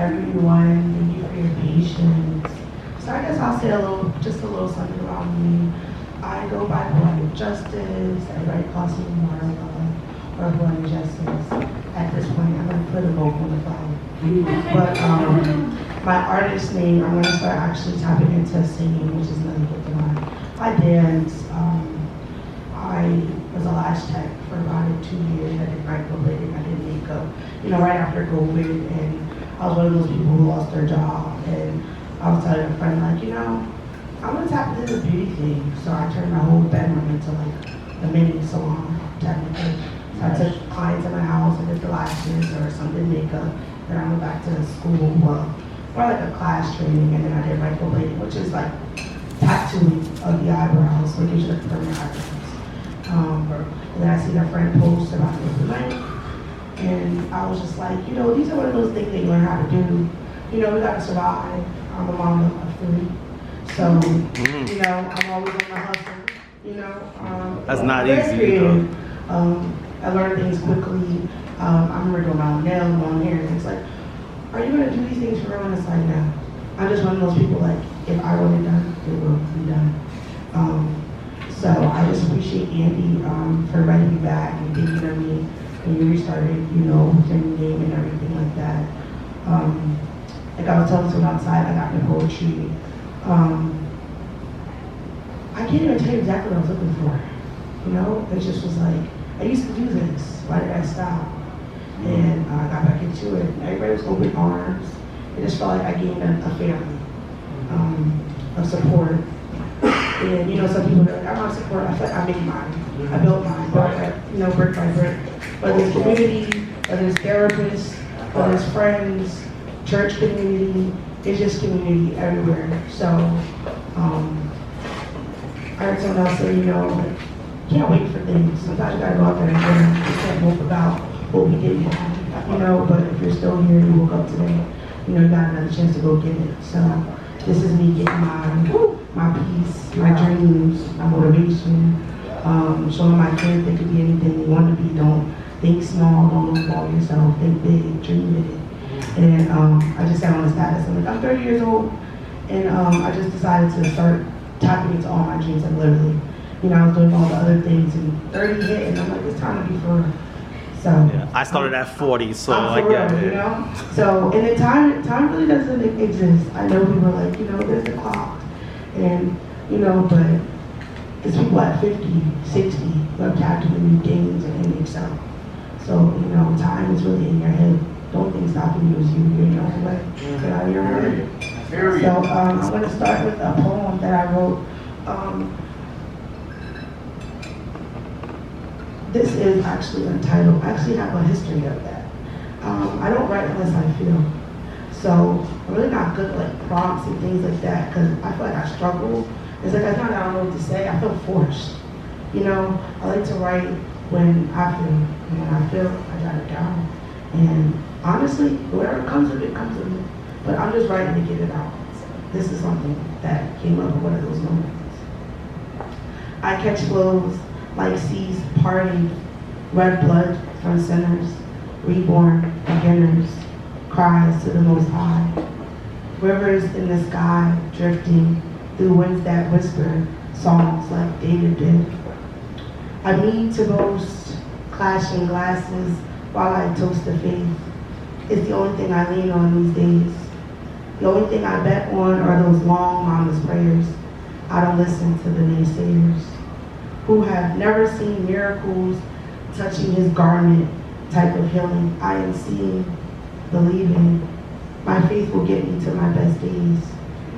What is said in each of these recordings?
everyone. Thank you for your patience. So I guess I'll say just a little something about me. I go by Poetic Justice. I write Cosmic Marla or Poetic Justice. At this point, I'm going to put a vocal in the file. But my artist name, I'm going to start actually tapping into singing, which is another gift of mine. I dance. I was a lash tech for about 2 years. I did microblading, I did makeup, right after COVID, and I was one of those people who lost their job, and I was telling a friend, like, I'm gonna tap into this beauty thing. So I turned my whole bedroom into like a mini salon, technically. So I took clients in my house and did the lashes or some did makeup, then I went back to school, more like a class training, and then I did microblading, which is like tattooing of the eyebrows, so it gives you the permanent eyebrows. And then I seen a friend post about it overnight, and I was just like, these are one of those things that you learn how to do. We gotta survive. I'm a mom of 3, so I'm always on my hustle. That's not very easy. Creative. I learn things quickly. I remember doing my own nails, my own hair, and it's like, are you gonna do these things for real? And it's like, no. I'm just one of those people, like, if I want it done, it will be done. So I just appreciate Andy for writing me back and thinking of me when you restarted, with your name and everything like that. Like I was telling someone outside, I got into poetry. I can't even tell you exactly what I was looking for. It just was like, I used to do this. Why did I stop? And I got back into it. Everybody was open arms. It just felt like I gained a family of support. And some people are like, I'm not support. I feel like I made mine. I built mine, brick by brick. Whether it's community, whether it's therapists, whether it's friends, church community, it's just community everywhere. So I heard someone else say, can't wait for things. Sometimes you gotta go out there and get them. You can't hope about what we didn't have, but if you're still here, you woke up today, you got another chance to go get it. So this is me getting my peace, my dreams, my motivation, showing my kids they could be anything they want to be. Don't think small, don't lowball yourself, think big, dream big. And I just got on the status. I'm 30 years old, and I just decided to start tapping into all my dreams, like literally. I was doing all the other things, and 30 hit, and I'm like, it's time to be for real. So yeah, I started at 40, so I get it. So, and then time really doesn't exist. I know people are like, there's the clock, and but there's people at 50, 60 who have tapped into new things and excel. So, time is really in your head. Don't think stopping you is you. You're in your own way. Get out of your head. So I'm going to start with a poem that I wrote. This is actually untitled. I actually have a history of that. I don't write unless I feel. So I'm really not good at like prompts and things like that because I feel like I struggle. It's like I don't know what to say. I feel forced. I like to write when I feel. And when I feel, I jot it down. And honestly, whatever comes of it, comes of it. But I'm just writing to get it out. This is something that came up in one of those moments. I catch flows like seas parting, red blood from sinners, reborn beginners, cries to the Most High. Rivers in the sky drifting through winds that whisper songs like David did. I need to boast, clashing glasses while I toast the faith. It's the only thing I lean on these days. The only thing I bet on are those long mama's prayers. I don't listen to the naysayers who have never seen miracles touching his garment type of healing. I am seeing, believing. My faith will get me to my best days.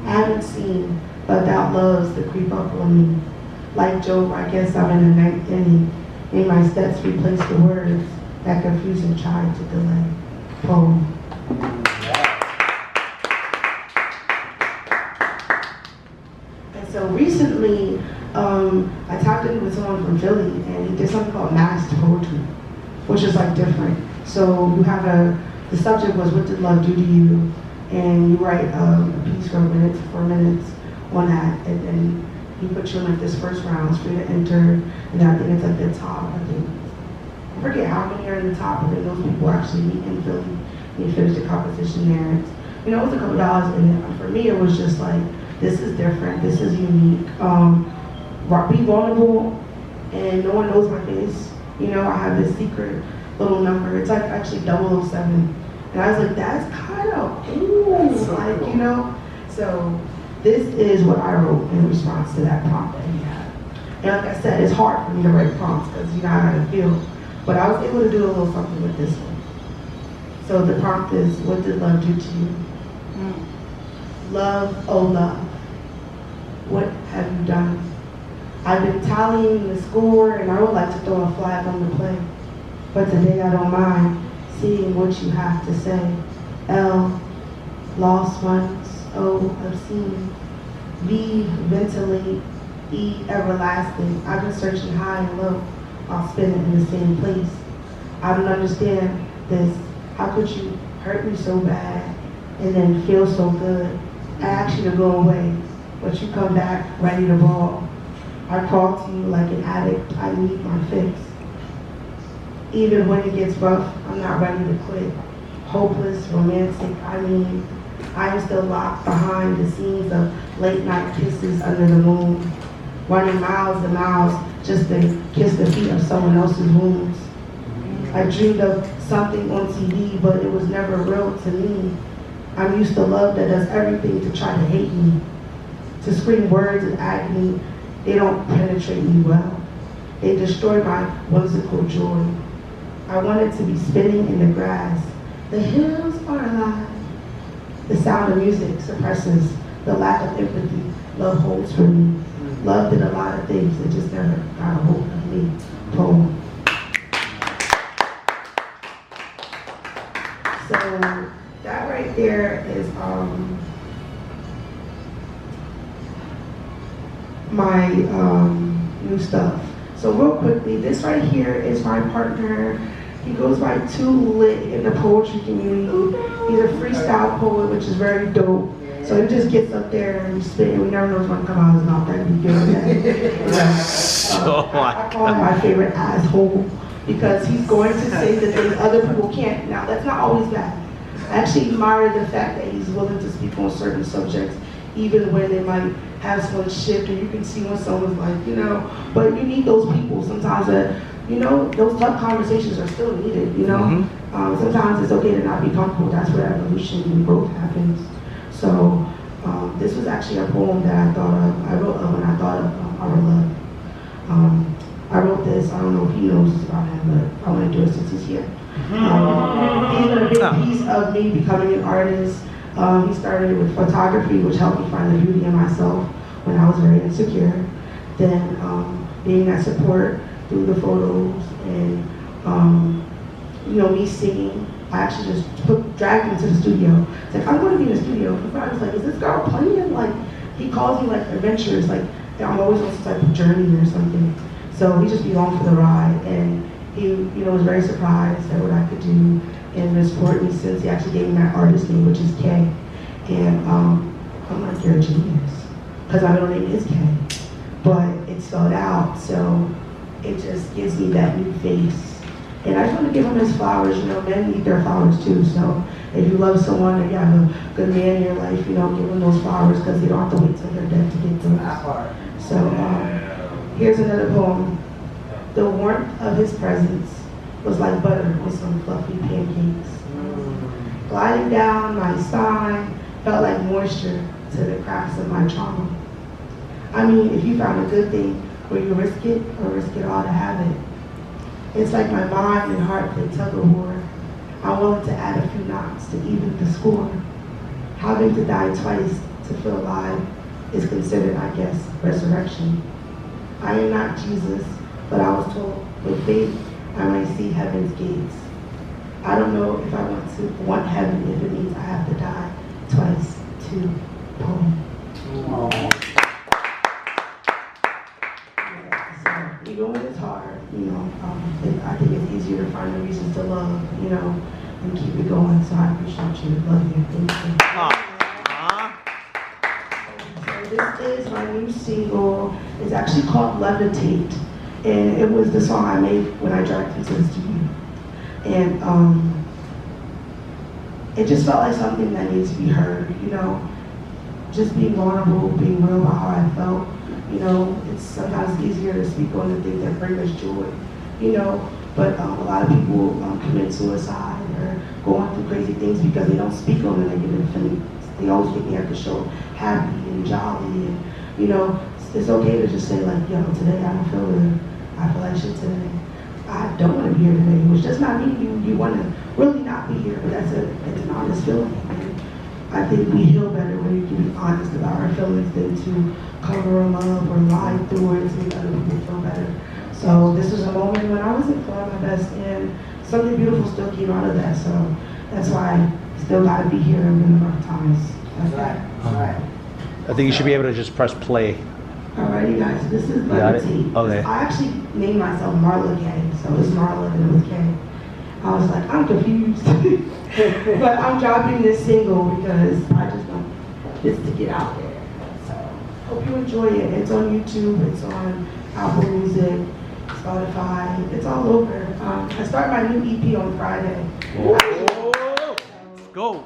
I haven't seen, but thou loves to creep up on me. Like Job, I guess I'm in the ninth inning. May my steps replace the words that confusion tried to delay. Poem. And so recently, I tapped in with someone from Philly, and he did something called masked poetry, which is like different. So you have the subject was, what did love do to you? And you write a piece for a minute to 4 minutes on that, and then he put you in like this first round, it's free to enter, and then I think it's like the top, I forget how many are in the top, but then those people actually meet in Philly, He finished the composition there. You know, it was a couple dollars, and for me, it was just like, this is different, this is unique. Be vulnerable, and no one knows my face. You know, I have this secret little number. It's like actually 007. And I was like, that's kind of, ooh, so like, cool. You know? So this is what I wrote in response to that prompt that he had. And like I said, it's hard for me to write prompts because you know how I feel. But I was able to do a little something with this one. So the prompt is, what did love do to you? Love, oh love, what have you done? I've been tallying the score and I would like to throw a flag on the play. But today I don't mind seeing what you have to say. L, lost ones, O, obscene. V, ventilate, E, everlasting. I've been searching high and low while spinning in the same place. I don't understand this. How could you hurt me so bad and then feel so good? I ask you to go away, but you come back ready to brawl. I crawl to you like an addict, I need my fix. Even when it gets rough, I'm not ready to quit. Hopeless, romantic, I mean, I am still locked behind the scenes of late night kisses under the moon. Running miles and miles just to kiss the feet of someone else's wounds. I dreamed of something on TV, but it was never real to me. I'm used to love that does everything to try to hate me. To scream words of agony, they don't penetrate me well. They destroy my whimsical joy. I wanted to be spinning in the grass. The hills are alive. The sound of music suppresses the lack of empathy love holds for me. Love did a lot of things, it just never got a hold of me. Poem. So that right there is my new stuff. So real quickly, this right here is my partner. He goes by Too Lit in the poetry community. He's a freestyle poet, which is very dope. So he just gets up there and spit, and we never know what's gonna come out of his mouth. That'd be good. I call him my favorite asshole because he's going to say the things other people can't. Now, that's not always bad. I actually admire the fact that he's willing to speak on certain subjects, even when they might have someone shift, or you can see when someone's like, you know, but you need those people sometimes that, you know, those tough conversations are still needed, you know? Mm-hmm. Sometimes it's okay to not be comfortable. That's where evolution and growth happens. So this was actually a poem that I thought of, I wrote when I thought of Our Love. I wrote this, I don't know if he knows this about him, but I want to do it since he's here. He's been a big piece of me becoming an artist. He started with photography, which helped me find the beauty in myself when I was very insecure. Then being that support through the photos and you know, me singing. I actually just dragged him to the studio. It's like, I'm going to be in the studio. I was like, is this girl playing? Like, he calls me like adventurous, like I'm always on some type of journey or something. So he just be along for the ride, and he, you know, was very surprised at what I could do and has supported me since. He actually gave me my artist name, which is K. And I'm like, you're a genius, because my middle name is K, but it's spelled out, so it just gives me that new face. And I just want to give him his flowers. You know, men need their flowers too. So if you love someone and you have a good man in your life, you know, give them those flowers because they don't have to wait till they're dead to get them. So here's another poem. The warmth of his presence was like butter with some fluffy pancakes. Gliding down my spine felt like moisture to the cracks of my trauma. I mean, if you found a good thing, will you risk it or risk it all to have it? It's like my mind and heart play tug of war. I'm willing to add a few knots to even the score. Having to die twice to feel alive is considered, I guess, resurrection. I am not Jesus, but I was told with faith I might see heaven's gates. I don't know if I want heaven if it means I have to die twice to poem. So, even when it's hard, you know, I think it's easier to find the reasons to love, you know, and keep it going. So I appreciate you. Love you. Thank you. So this is my new single. It's actually called Levitate. And it was the song I made when I dragged into the studio. And it just felt like something that needs to be heard, you know, just being vulnerable, being real about how I felt. You know, it's sometimes easier to speak on the things that bring us joy, you know, but a lot of people commit suicide or go on through crazy things because they don't speak on the negative things. They always think they have to show happy and jolly, and, you know, it's okay to just say like, yo, today I don't feel good. I feel like shit today. I don't want to be here today, which does not mean you want to really not be here, but it's an honest feeling. And I think we heal better when you can be honest about our feelings than to cover them up or lie through it to make other people feel better. So this was a moment when I wasn't feeling my best, and something beautiful still came out of that. So that's why I still got to be here in the rough times. That's right. All right. I think you should be able to just press play. Alrighty guys, so this is Levitate. Okay. I actually named myself Marla Gay, so it's Marla and it was Gay. I was like, I'm confused. But I'm dropping this single because I just want this to get out there. So hope you enjoy it. It's on YouTube, it's on Apple Music, Spotify, it's all over. I start my new EP on Friday. Let's go.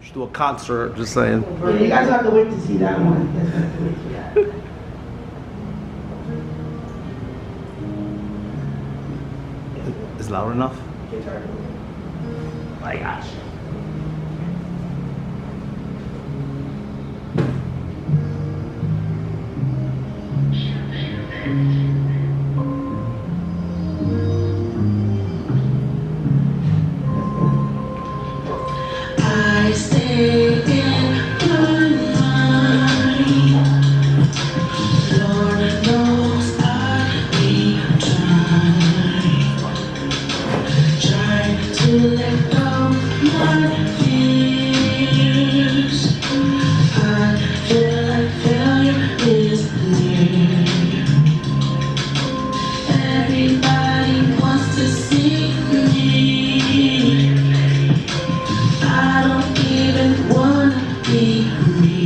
Just do a concert, just saying. Yeah, you guys have to wait to see that one. You guys have to wait for that. Is it loud enough? My gosh. I stay in my mind. Lord knows I've been trying to let go my fears. I feel like failure is near. Everybody wants to see me. I don't even wanna be me.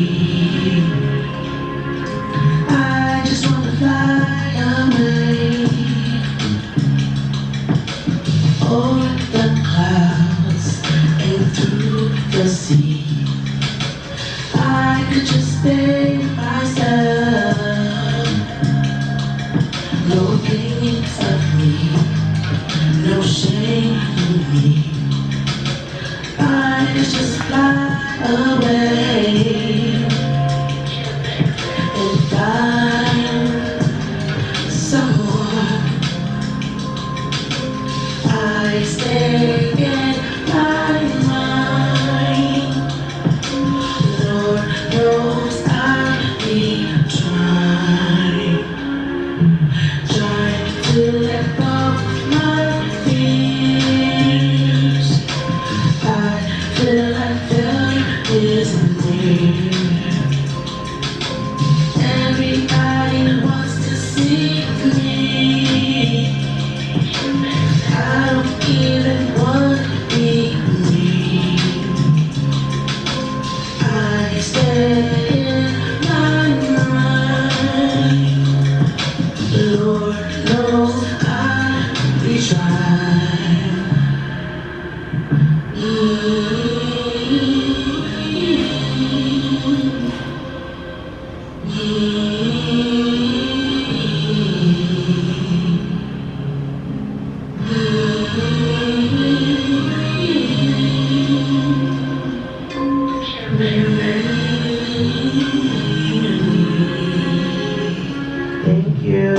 I just wanna fly away over the clouds and through the sea. I could just stay myself. No opinions of me, no shame in me. I could just fly away and find someone. I stay in my mind. Lord knows I've been trying to let go my fears. I feel like failure is near. Everybody wants to see me. I don't even want to be me. I stay in my mind. Lord knows I'll be trying. Thank you.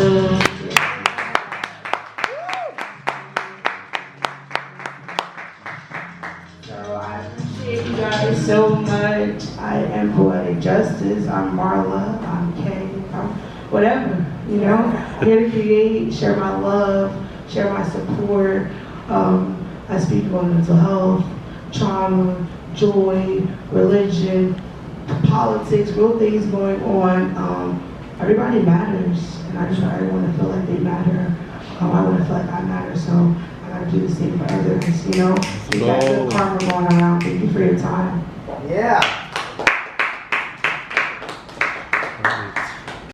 So I appreciate you guys so much. I am Poetic Justice. I'm Marla. I'm Kay. I'm whatever, you know. Here to create, share my love, share my support. I speak on mental health, trauma, joy, religion, politics, real things going on. Everybody matters, and I just want everyone to feel like they matter. I want to feel like I matter, so I gotta do the same for others, you know? We got good karma going around. Thank you for your time. Yeah.